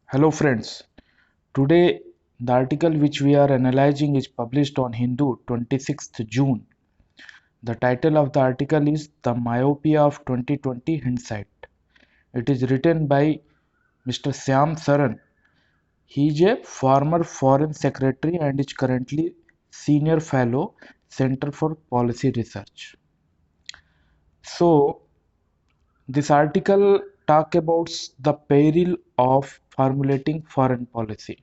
Hello friends, today the article which we are analyzing is published on Hindu 26th June. The title of the article is The Myopia of 2020 Hindsight. It is written by Mr. Syam Saran. He is a former Foreign Secretary and is currently Senior Fellow, Center for Policy Research. So, this article talk about the peril of formulating foreign policy.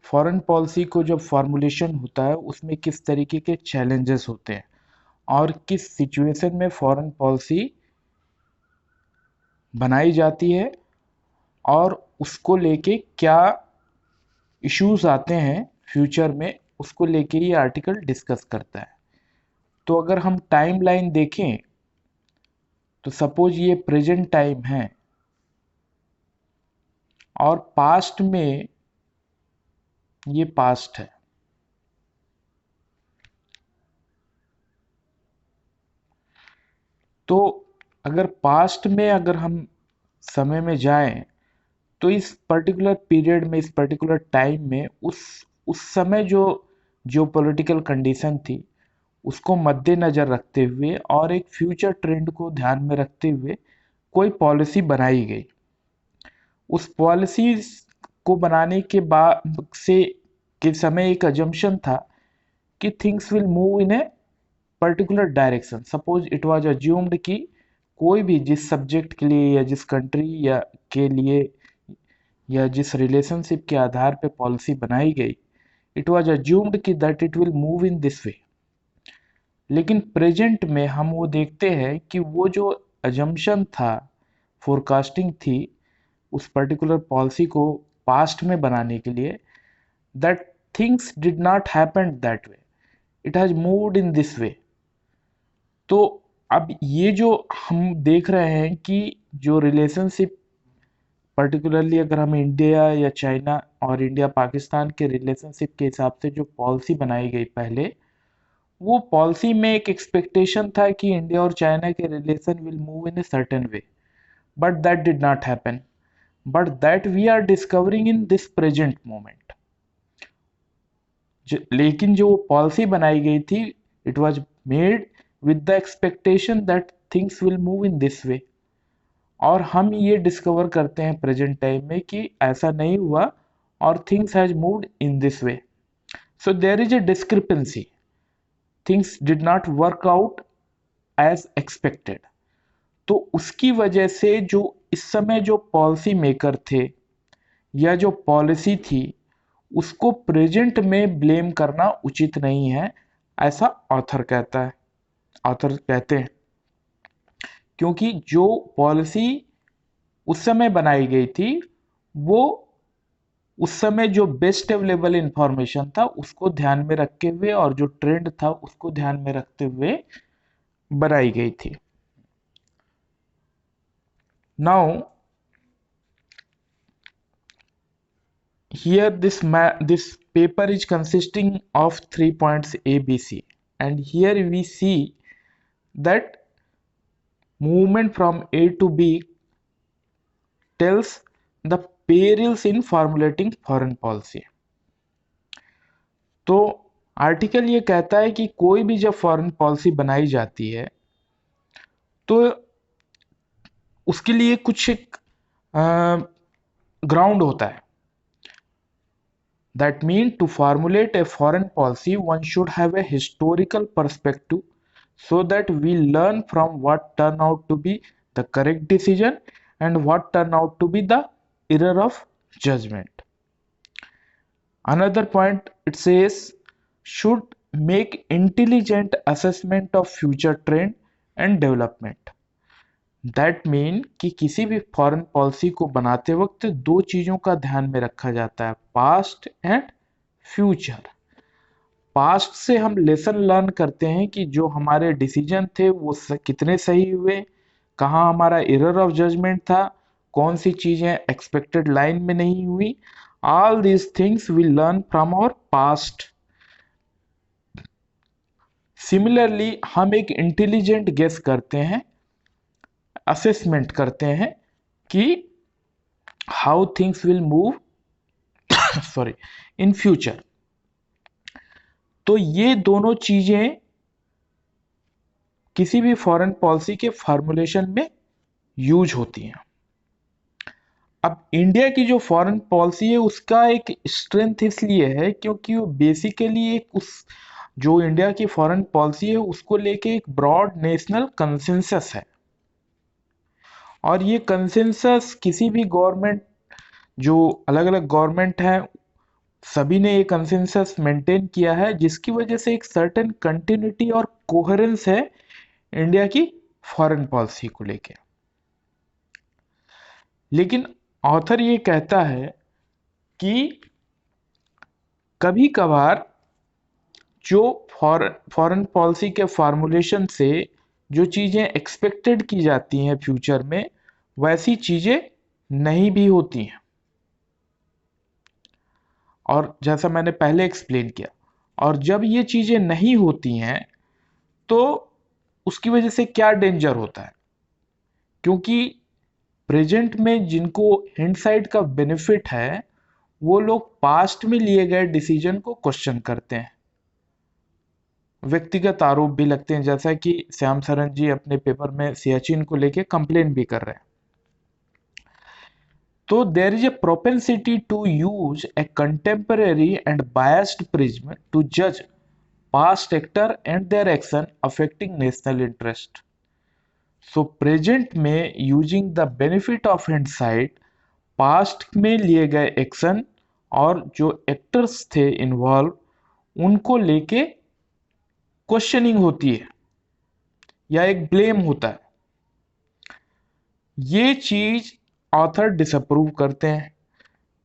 Foreign policy को जब formulation होता है उसमें किस तरीके के challenges होते हैं और किस सिचुएशन में फॉरेन पॉलिसी बनाई जाती है और उसको लेके क्या इश्यूज आते हैं फ्यूचर में, उसको लेके ये आर्टिकल डिस्कस करता है। तो अगर हम टाइमलाइन देखें तो सपोज ये प्रेजेंट टाइम है और पास्ट में ये पास्ट है। तो अगर पास्ट में अगर हम समय में जाएं तो इस पर्टिकुलर पीरियड में, इस पर्टिकुलर टाइम में उस समय जो पॉलिटिकल कंडीशन थी उसको मद्देनजर रखते हुए और एक फ्यूचर ट्रेंड को ध्यान में रखते हुए कोई पॉलिसी बनाई गई। उस पॉलिसी को बनाने के बाद के समय एक अजम्पशन था कि things will move in a particular direction. Suppose it was assumed कि कोई भी जिस सब्जेक्ट के लिए या जिस कंट्री या के लिए या जिस रिलेशनशिप के आधार पे पॉलिसी बनाई गई, इट वाज अज्यूम्ड कि that it will move in this वे। लेकिन प्रेजेंट में हम वो देखते हैं कि वो जो अजम्पशन था, फोरकास्टिंग थी उस पर्टिकुलर पॉलिसी को पास्ट में बनाने के लिए, that things did not happen that way, it has moved in this वे। तो अब ये जो हम देख रहे हैं कि जो रिलेशनशिप, पर्टिकुलरली अगर हम इंडिया या चाइना और इंडिया पाकिस्तान के रिलेशनशिप के हिसाब से जो पॉलिसी बनाई गई पहले, वो पॉलिसी में एक एक्सपेक्टेशन था कि इंडिया और चाइना के relation will move in a certain way, but that did not happen, but that we are discovering in this present moment. लेकिन जो पॉलिसी बनाई गई थी, it was made with the expectation that things will move in this way, और हम ये discover करते हैं प्रेजेंट टाइम में कि ऐसा नहीं हुआ और things has moved in this way. So there is a discrepancy, things did not work out as expected. तो उसकी वजह से जो इस समय जो पॉलिसी मेकर थे या जो पॉलिसी थी उसको प्रेजेंट में ब्लेम करना उचित नहीं है, ऐसा ऑथर कहते हैं। क्योंकि जो पॉलिसी उस समय बनाई गई थी वो उस समय जो बेस्ट अवेलेबल इंफॉर्मेशन था उसको ध्यान में रखते हुए और जो ट्रेंड था उसको ध्यान में रखते हुए बनाई गई थी। Now here this paper is consisting of 3 points A, B, C, and here we see that movement from A to B tells the perils in formulating foreign policy। तो आर्टिकल ये कहता है कि कोई भी जब फॉरेन पॉलिसी बनाई जाती है तो उसके लिए कुछ एक ग्राउंड होता है। That means to formulate a foreign policy, one should have a historical perspective so that we learn from what turned out to be the correct decision and what turned out to be the error of judgment. Another point, it says should make intelligent assessment of future trend and development। That mean कि किसी भी foreign policy को बनाते वक्त दो चीज़ों का ध्यान में रखा जाता है, पास्ट एंड फ्यूचर। पास्ट से हम लेसन लर्न करते हैं कि जो हमारे डिसीजन थे वो कितने सही हुए, कहाँ हमारा एरर ऑफ जजमेंट था, कौन सी चीज़ें एक्सपेक्टेड लाइन में नहीं हुई। All these things we learn from our past. Similarly हम एक इंटेलिजेंट गेस करते हैं, असेसमेंट करते हैं कि how things will move sorry in future. तो ये दोनों चीजें किसी भी फॉरेन पॉलिसी के फॉर्मुलेशन में यूज होती हैं। अब इंडिया की जो फॉरेन पॉलिसी है उसका एक स्ट्रेंथ इसलिए है क्योंकि वो बेसिकली एक उस जो इंडिया की फॉरेन पॉलिसी है उसको लेके एक ब्रॉड नेशनल कंसेंसस है। और ये कंसेंसस किसी भी गवर्नमेंट, जो अलग अलग गवर्नमेंट है, सभी ने ये कंसेंसस मेंटेन किया है, जिसकी वजह से एक सर्टेन कंटिन्यूटी और कोहेरेंस है इंडिया की फॉरेन पॉलिसी को लेके। लेकिन ऑथर ये कहता है कि कभी कभार जो फॉरेन पॉलिसी के फार्मूलेशन से जो चीज़ें एक्सपेक्टेड की जाती हैं फ्यूचर में, वैसी चीज़ें नहीं भी होती हैं। और जैसा मैंने पहले एक्सप्लेन किया, और जब ये चीज़ें नहीं होती हैं तो उसकी वजह से क्या डेंजर होता है, क्योंकि प्रेजेंट में जिनको हिंडसाइट का बेनिफिट है वो लोग पास्ट में लिए गए डिसीजन को क्वेश्चन करते हैं, व्यक्तिगत आरोप भी लगते हैं, जैसा कि श्याम सरन जी अपने पेपर में सियाचिन को लेके कंप्लेन भी कर रहे हैं। तो there is a propensity to use a contemporary and biased prism to जज past actor and their action affecting national interest. So present में using the benefit of hindsight, past में लिए गए एक्शन और जो एक्टर्स थे इन्वॉल्व उनको लेके क्वेश्चनिंग होती है या एक ब्लेम होता है। ये चीज ऑथर डिसअप्रूव करते हैं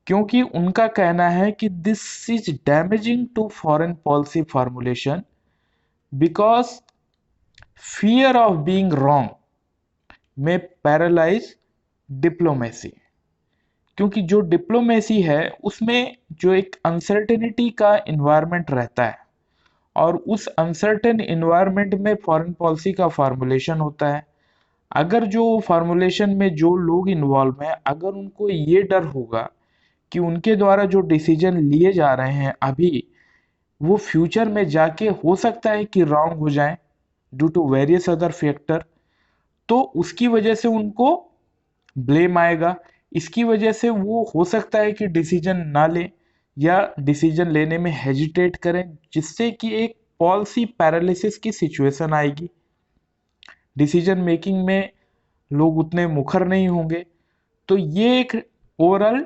क्योंकि उनका कहना है कि this is damaging to foreign policy formulation because fear of being wrong may paralyse diplomacy. क्योंकि जो डिप्लोमेसी है उसमें जो एक अनसर्टेनिटी का इन्वायरमेंट रहता है और उस अनसर्टेन इन्वायरमेंट में फॉरेन पॉलिसी का फॉर्मुलेशन होता है। अगर जो फॉर्मुलेशन में जो लोग इन्वॉल्व हैं, अगर उनको ये डर होगा कि उनके द्वारा जो डिसीजन लिए जा रहे हैं अभी वो फ्यूचर में जाके हो सकता है कि रॉन्ग हो जाए due to various other factor, तो उसकी वजह से उनको ब्लेम आएगा। इसकी वजह से वो हो सकता है कि डिसीजन ना ले या डिसीजन लेने में हेजिटेट करें, जिससे कि एक पॉलिसी पैरालिसिस की सिचुएशन आएगी। डिसीजन मेकिंग में लोग उतने मुखर नहीं होंगे। तो ये एक ओवरऑल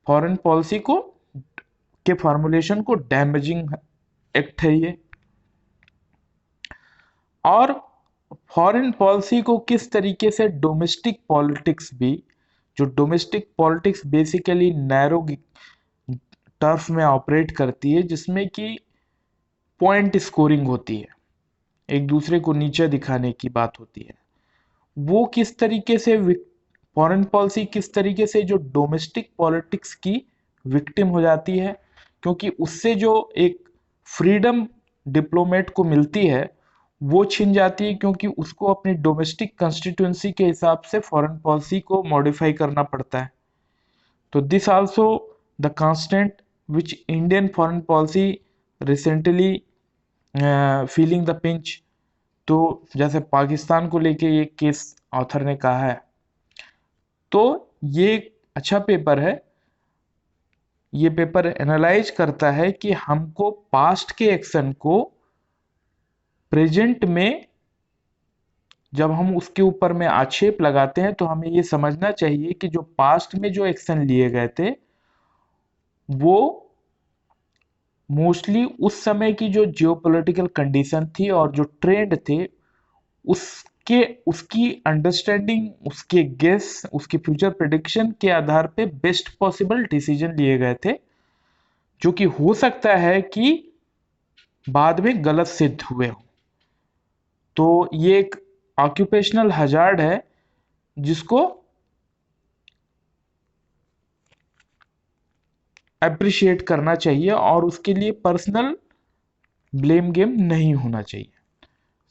फॉरेन पॉलिसी को के फॉर्मुलेशन को डैमेजिंग एक्ट है ये। और फॉरेन पॉलिसी को किस तरीके से डोमेस्टिक पॉलिटिक्स भी, जो domestic politics basically narrow turf में ऑपरेट करती है, जिसमें कि पॉइंट स्कोरिंग होती है, एक दूसरे को नीचे दिखाने की बात होती है, वो किस तरीके से फॉरेन पॉलिसी किस तरीके से जो डोमेस्टिक पॉलिटिक्स की विक्टिम हो जाती है, क्योंकि उससे जो एक फ्रीडम डिप्लोमेट को मिलती है वो छिन जाती है, क्योंकि उसको अपनी डोमेस्टिक कॉन्स्टिट्यूंसी के हिसाब से फॉरेन पॉलिसी को मॉडिफाई करना पड़ता है। तो this also the constant which Indian foreign policy recently feeling the pinch. तो जैसे पाकिस्तान को लेके ये केस ऑथर ने कहा है, तो ये एक अच्छा पेपर है। ये पेपर एनालाइज करता है कि हमको पास्ट के एक्शन को प्रेजेंट में जब हम उसके ऊपर में आक्षेप लगाते हैं तो हमें ये समझना चाहिए कि जो पास्ट में जो एक्शन लिए गए थे वो मोस्टली उस समय की जो जियोपॉलिटिकल कंडीशन थी और जो ट्रेंड थे उसके उसकी अंडरस्टैंडिंग, उसके गेस, उसके फ्यूचर प्रेडिक्शन के आधार पे बेस्ट पॉसिबल डिसीजन लिए गए थे, जो कि हो सकता है कि बाद में गलत सिद्ध हुए हो। तो ये एक ऑक्यूपेशनल हजार्ड है जिसको अप्रिशिएट करना चाहिए और उसके लिए पर्सनल ब्लेम गेम नहीं होना चाहिए।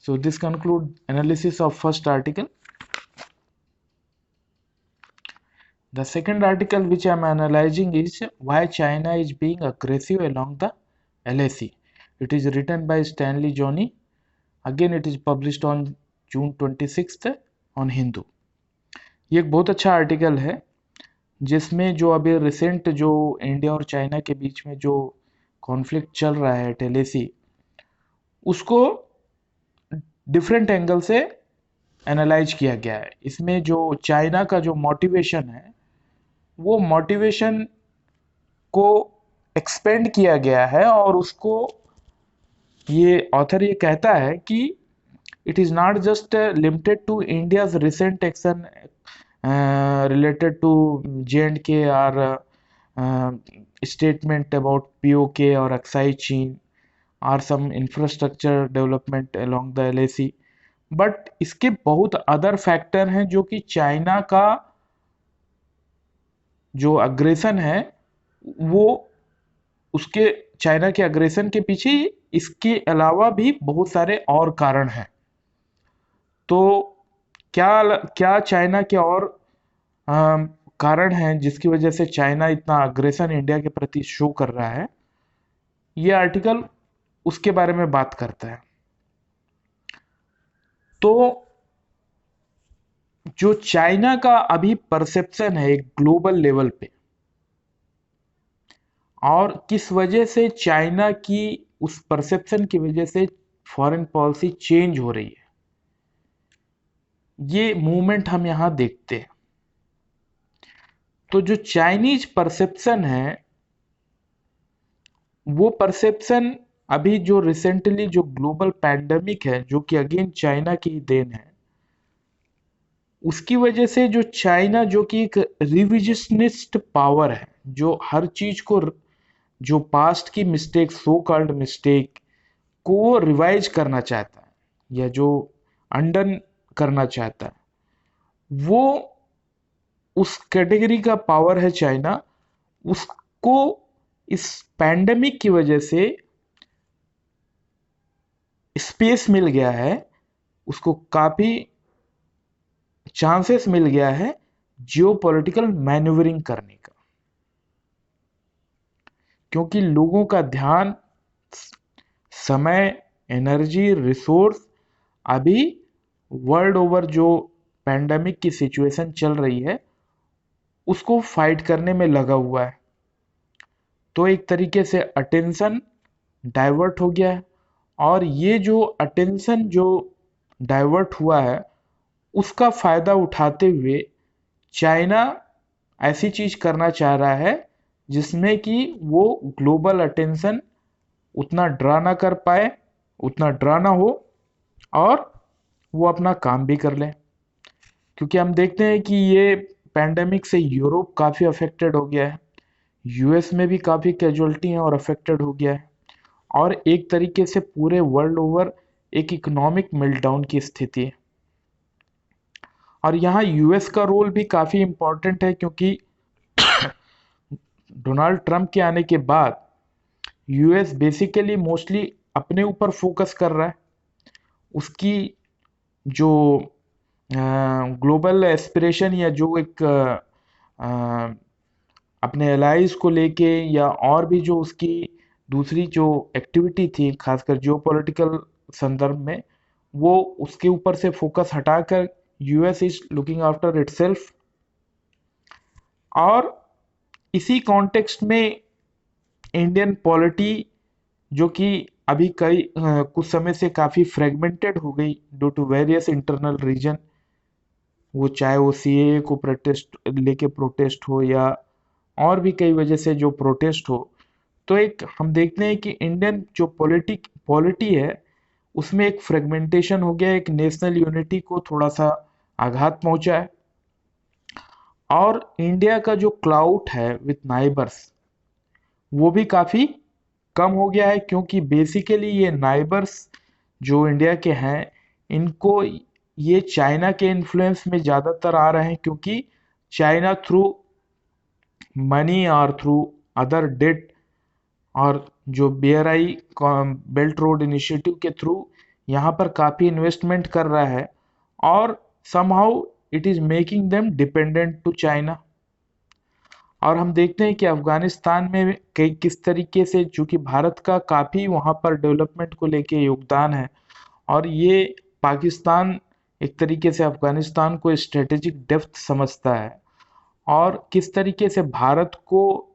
So this conclude analysis of first article. The second article which I'm analyzing is why China is being aggressive along the LAC. It is written by Stanley Johnny. Again, it is published on June 26th on Hindu. ये एक बहुत अच्छा article है जिसमें जो अभी recent जो India और चाइना के बीच में जो कॉन्फ्लिक्ट चल रहा है टेलेसी, उसको डिफरेंट एंगल से एनालाइज किया गया है। इसमें जो चाइना का जो मोटिवेशन है वो मोटिवेशन को एक्सपेंड किया गया है और उसको ये ऑथर ये कहता है कि it is not just limited to India's recent action related to J&K or statement about POK or Aksai Chin or some infrastructure development along the LAC, but इसके बहुत अदर फैक्टर हैं जो कि चाइना का जो अग्रेशन है वो उसके चाइना के अग्रेशन के पीछे इसके अलावा भी बहुत सारे और कारण हैं। तो क्या चाइना के और कारण हैं जिसकी वजह से चाइना इतना अग्रेशन इंडिया के प्रति शो कर रहा है, ये आर्टिकल उसके बारे में बात करता है। तो जो चाइना का अभी परसेप्शन है एक ग्लोबल लेवल पे और किस वजह से चाइना की उस परसेप्शन की वजह से फॉरेन पॉलिसी चेंज हो रही है, ये मूवमेंट हम यहां देखते हैं। तो जो चाइनीज परसेप्शन है वो परसेप्शन अभी जो रिसेंटली जो ग्लोबल पैंडेमिक है जो कि अगेन चाइना की देन है, उसकी वजह से जो चाइना जो कि एक रिविजनिस्ट पावर है जो हर चीज को जो पास्ट की मिस्टेक सो कॉल्ड मिस्टेक को रिवाइज करना चाहता है या जो अंडन करना चाहता है, वो उस कैटेगरी का पावर है चाइना। उसको इस पैंडेमिक की वजह से स्पेस मिल गया है, उसको काफी चांसेस मिल गया है जियोपॉलिटिकल मैन्यूवरिंग करने का, क्योंकि लोगों का ध्यान, समय, एनर्जी, रिसोर्स अभी वर्ल्ड ओवर जो पैंडेमिक की सिचुएशन चल रही है उसको फाइट करने में लगा हुआ है। तो एक तरीके से अटेंशन डाइवर्ट हो गया है और ये जो अटेंशन जो डाइवर्ट हुआ है उसका फायदा उठाते हुए चाइना ऐसी चीज करना चाह रहा है जिसमें कि वो ग्लोबल अटेंशन उतना ड्रा ना कर पाए, उतना ड्रा ना हो और वो अपना काम भी कर ले। क्योंकि हम देखते हैं कि ये पैंडेमिक से यूरोप काफ़ी अफेक्टेड हो गया है, यूएस में भी काफ़ी कैजुअलिटी है और अफेक्टेड हो गया है और एक तरीके से पूरे वर्ल्ड ओवर एक इकोनॉमिक मेल्टडाउन की स्थिति है। और यहाँ यूएस का रोल भी काफ़ी इम्पोर्टेंट है क्योंकि डोनाल्ड ट्रंप के आने के बाद यूएस बेसिकली मोस्टली अपने ऊपर फोकस कर रहा है। उसकी जो ग्लोबल एस्पिरेशन या जो एक अपने एलाइज को लेके या और भी जो उसकी दूसरी जो एक्टिविटी थी खासकर जियोपॉलिटिकल संदर्भ में, वो उसके ऊपर से फोकस हटाकर US is looking after itself. और इसी कॉन्टेक्स्ट में इंडियन पॉलिटी जो कि अभी कुछ समय से काफ़ी फ्रेगमेंटेड हो गई due to various internal reason, वो चाहे वो सीएए को प्रोटेस्ट हो या और भी कई वजह से जो प्रोटेस्ट हो, तो एक हम देखते हैं कि इंडियन जो पॉलिटी है उसमें एक फ्रेगमेंटेशन हो गया, एक नेशनल यूनिटी को थोड़ा सा आघात पहुंचा है। और इंडिया का जो क्लाउट है विथ नाइबर्स वो भी काफ़ी कम हो गया है क्योंकि बेसिकली ये नाइबर्स जो इंडिया के हैं इनको ये चाइना के इन्फ्लुएंस में ज़्यादातर आ रहे हैं क्योंकि चाइना थ्रू मनी और थ्रू अदर डेट और जो BRI बेल्ट रोड इनिशिएटिव के थ्रू यहाँ पर काफ़ी इन्वेस्टमेंट कर रहा है और somehow it is making them dependent to China. और हम देखते हैं कि अफगानिस्तान में कई किस तरीके से, चूंकि भारत का काफ़ी वहाँ पर डेवलपमेंट को लेके योगदान है, और ये पाकिस्तान एक तरीके से अफगानिस्तान को स्ट्रेटेजिक डेप्थ समझता है, और किस तरीके से भारत को,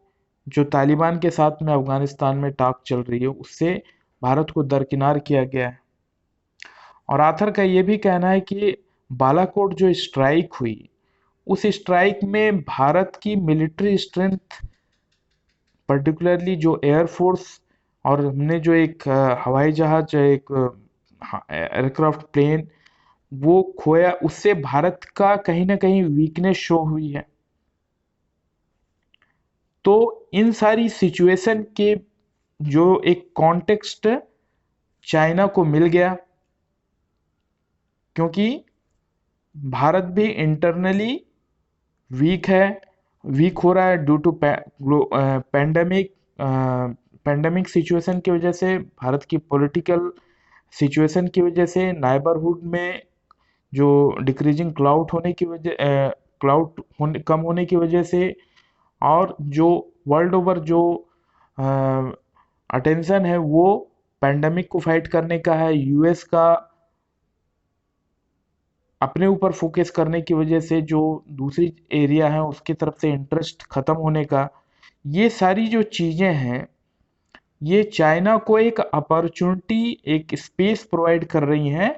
जो तालिबान के साथ में अफगानिस्तान में टॉक चल रही है, उससे भारत को दरकिनार किया गया है। और आथर का ये भी कहना है कि बालाकोट जो स्ट्राइक हुई, उस स्ट्राइक में भारत की मिलिट्री स्ट्रेंथ, पर्टिकुलरली जो एयरफोर्स, और हमने जो एक हवाई जहाज, एक एयरक्राफ्ट प्लेन वो खोया, उससे भारत का कहीं ना कहीं वीकनेस शो हुई है। तो इन सारी सिचुएशन के जो एक कॉन्टेक्स्ट चाइना को मिल गया, क्योंकि भारत भी इंटरनली वीक है, वीक हो रहा है due to pandemic, pandemic situation की वजह से, भारत की पॉलिटिकल सिचुएशन की वजह से, नाइबरहुड में जो डिक्रीजिंग क्लाउड होने की वजह, क्लाउड होने कम होने की वजह से, और जो वर्ल्ड ओवर जो अटेंशन है वो पैंडेमिक को फाइट करने का है, यूएस का अपने ऊपर फोकस करने की वजह से जो दूसरी एरिया है उसकी तरफ से इंटरेस्ट खत्म होने का, ये सारी जो चीज़ें हैं ये चाइना को एक अपॉर्चुनिटी, एक स्पेस प्रोवाइड कर रही हैं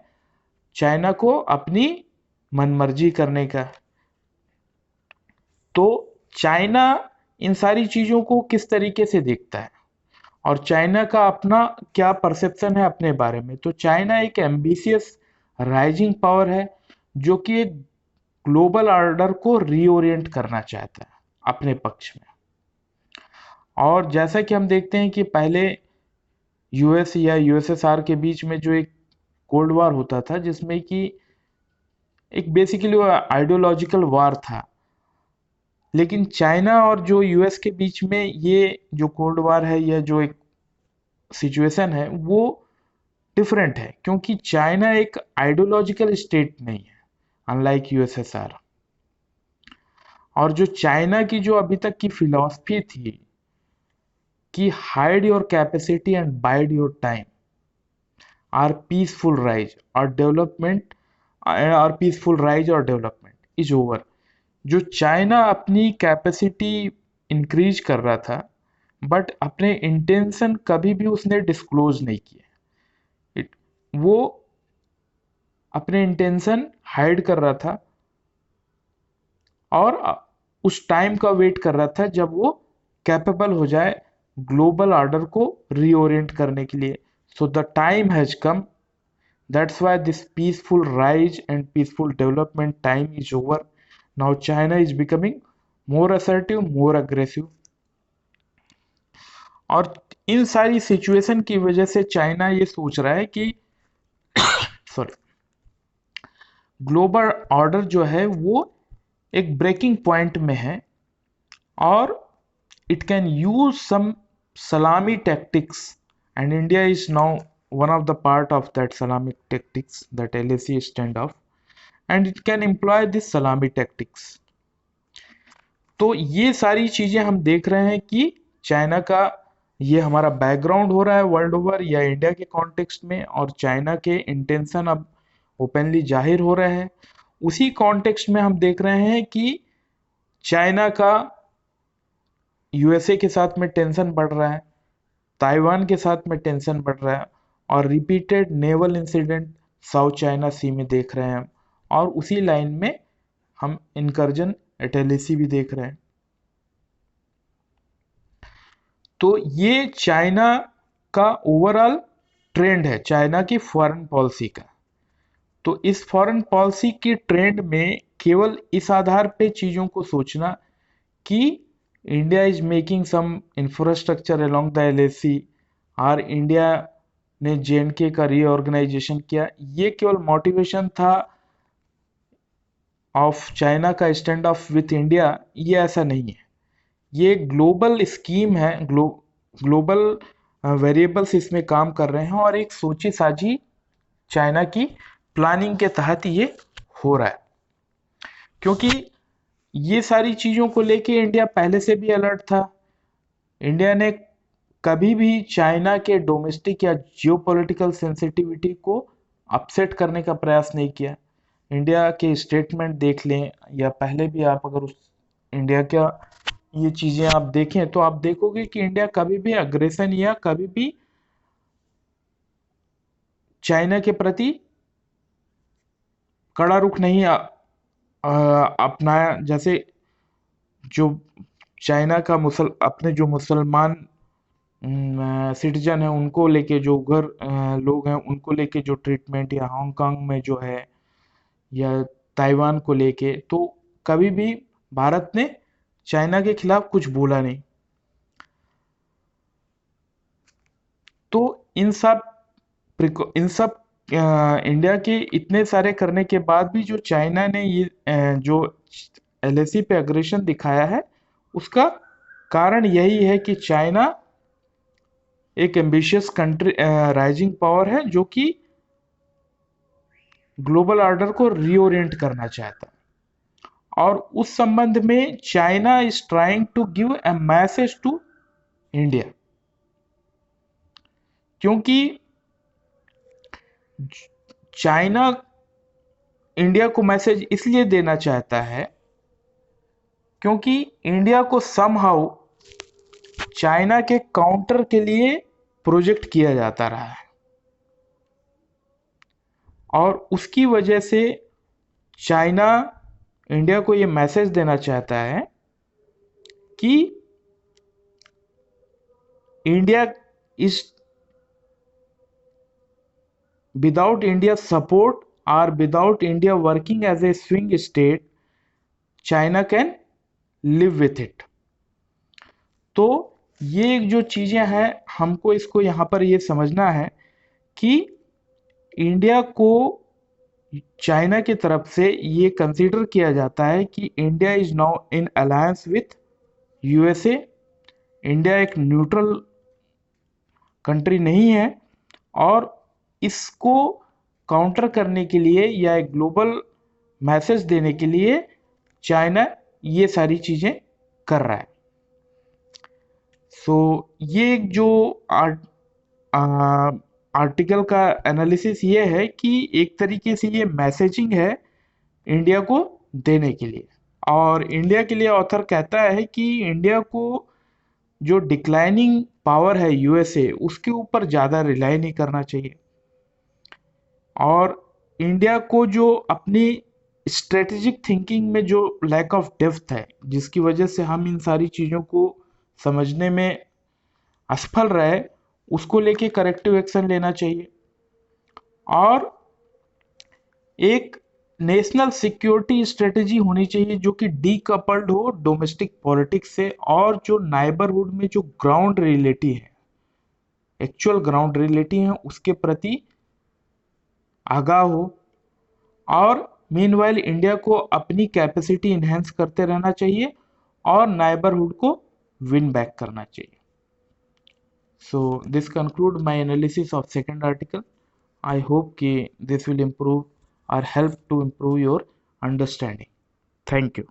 चाइना को अपनी मनमर्जी करने का। तो चाइना इन सारी चीज़ों को किस तरीके से देखता है, और चाइना का अपना क्या परसेप्शन है अपने बारे में। तो चाइना एक एम्बिशियस राइजिंग पावर है जो कि एक ग्लोबल ऑर्डर को रीओरिएंट करना चाहता है अपने पक्ष में। और जैसा कि हम देखते हैं कि पहले यूएस या यूएसएसआर के बीच में जो एक कोल्ड वॉर होता था, जिसमें कि एक बेसिकली आइडियोलॉजिकल वॉर था, लेकिन चाइना और जो यूएस के बीच में ये जो कोल्ड वॉर है, या जो एक सिचुएशन है, वो डिफरेंट है, क्योंकि चाइना एक आइडियोलॉजिकल स्टेट नहीं है अनलाइक यूएसएसआर। और जो चाइना की जो अभी तक की फिलॉसफी थी कि hide your capacity and bide your time, or peaceful rise और डेवलपमेंट, और पीसफुल राइज और डेवलपमेंट इज ओवर। जो चाइना अपनी कैपेसिटी इंक्रीज कर रहा था, बट अपने इंटेंशन कभी भी उसने डिस्क्लोज नहीं किए। वो अपने इंटेंशन हाइड कर रहा था, और उस टाइम का वेट कर रहा था जब वो कैपेबल हो जाए ग्लोबल ऑर्डर को रीओरिएंट करने के लिए। So the time has come, that's why this peaceful rise and peaceful development time is over. Now China is becoming more assertive, more aggressive. और इन सारी सिचुएशन की वजह से चाइना ये सोच रहा है कि सॉरी, ग्लोबल ऑर्डर जो है वो एक ब्रेकिंग पॉइंट में है, और it can use some salami tactics, and India is now one of the part of that salami tactics that LAC stand off, and it can employ this salami tactics। तो ये सारी चीजें हम देख रहे हैं कि चाइना का ये हमारा बैकग्राउंड हो रहा है वर्ल्ड ओवर या इंडिया के कॉन्टेक्स्ट में, और चाइना के इंटेंशन अब ओपनली जाहिर हो रहे हैं। उसी कॉन्टेक्स्ट में हम देख रहे हैं कि चाइना का यूएसए के साथ में टेंशन बढ़ रहा है, ताइवान के साथ में टेंशन बढ़ रहा है, और repeated naval incident South China Sea में देख रहे हैं हम, और उसी लाइन में हम इनकर्जन एट LAC भी देख रहे हैं। तो ये चाइना का ओवरऑल ट्रेंड है, चाइना की फॉरेन पॉलिसी का। तो इस फॉरेन पॉलिसी के ट्रेंड में केवल इस आधार पे चीज़ों को सोचना कि India is making some infrastructure along the LAC, और इंडिया ने JNK का रीऑर्गेनाइजेशन किया, ये केवल मोटिवेशन था ऑफ चाइना का स्टैंड ऑफ विथ इंडिया, ये ऐसा नहीं है। ये ग्लोबल स्कीम है, ग्लोबल वेरिएबल्स इसमें काम कर रहे हैं, और एक सोची साझी चाइना की प्लानिंग के तहत ये हो रहा है। क्योंकि ये सारी चीज़ों को लेके इंडिया पहले से भी अलर्ट था। इंडिया ने कभी भी चाइना के डोमेस्टिक या जियोपॉलिटिकल सेंसिटिविटी को अपसेट करने का प्रयास नहीं किया। इंडिया के स्टेटमेंट देख लें या पहले भी आप अगर उस इंडिया का ये चीज़ें आप देखें तो आप देखोगे कि इंडिया कभी भी अग्रेशन या कभी भी चाइना के प्रति कड़ा रुख नहीं अपनाया। जैसे जो चाइना का अपने जो मुसलमान सिटीजन है उनको लेके जो लोग हैं उनको लेके जो ट्रीटमेंट, या हांगकांग में जो है, या ताइवान को लेके, तो कभी भी भारत ने चाइना के खिलाफ कुछ बोला नहीं। तो इन सब इंडिया के इतने सारे करने के बाद भी जो चाइना ने ये जो एलएसी पे अग्रेशन दिखाया है, उसका कारण यही है कि चाइना एक एम्बिशियस कंट्री, राइजिंग पावर है जो कि ग्लोबल ऑर्डर को रीओरिएंट करना चाहता है। और उस संबंध में China is trying to give a message to India, क्योंकि चाइना इंडिया को मैसेज इसलिए देना चाहता है क्योंकि इंडिया को समहाउ चाइना के काउंटर के लिए प्रोजेक्ट किया जाता रहा है, और उसकी वजह से चाइना इंडिया को ये मैसेज देना चाहता है कि India is without India support और without India working as a swing state, China can live with it. तो ये जो चीज़ें हैं हमको इसको यहाँ पर ये समझना है कि इंडिया को चाइना की तरफ से ये कंसीडर किया जाता है कि India is now in alliance with USA. India एक न्यूट्रल कंट्री नहीं है, और इसको काउंटर करने के लिए या एक ग्लोबल मैसेज देने के लिए चाइना ये सारी चीज़ें कर रहा है। सो ये एक जो आर्टिकल का एनालिसिस ये है कि एक तरीके से ये मैसेजिंग है इंडिया को देने के लिए। और इंडिया के लिए ऑथर कहता है कि इंडिया को जो डिक्लाइनिंग पावर है यूएसए, उसके ऊपर ज़्यादा रिलाई नहीं करना चाहिए, और इंडिया को जो अपनी स्ट्रेटेजिक थिंकिंग में जो लैक ऑफ डेप्थ है, जिसकी वजह से हम इन सारी चीज़ों को समझने में असफल रहे, उसको लेके करेक्टिव एक्शन लेना चाहिए। और एक नेशनल सिक्योरिटी स्ट्रेटेजी होनी चाहिए जो कि डीकपल्ड हो डोमेस्टिक पॉलिटिक्स से, और जो नाइबरहुड में जो ग्राउंड रियलिटी है, एक्चुअल ग्राउंड रियलिटी है, उसके प्रति आगाह हो। और मीनवाइल इंडिया को अपनी कैपेसिटी इन्हेंस करते रहना चाहिए और नाइबरहुड को विन बैक करना चाहिए। So this conclude my analysis of second article. I hope कि this will improve or help to improve your understanding. Thank you.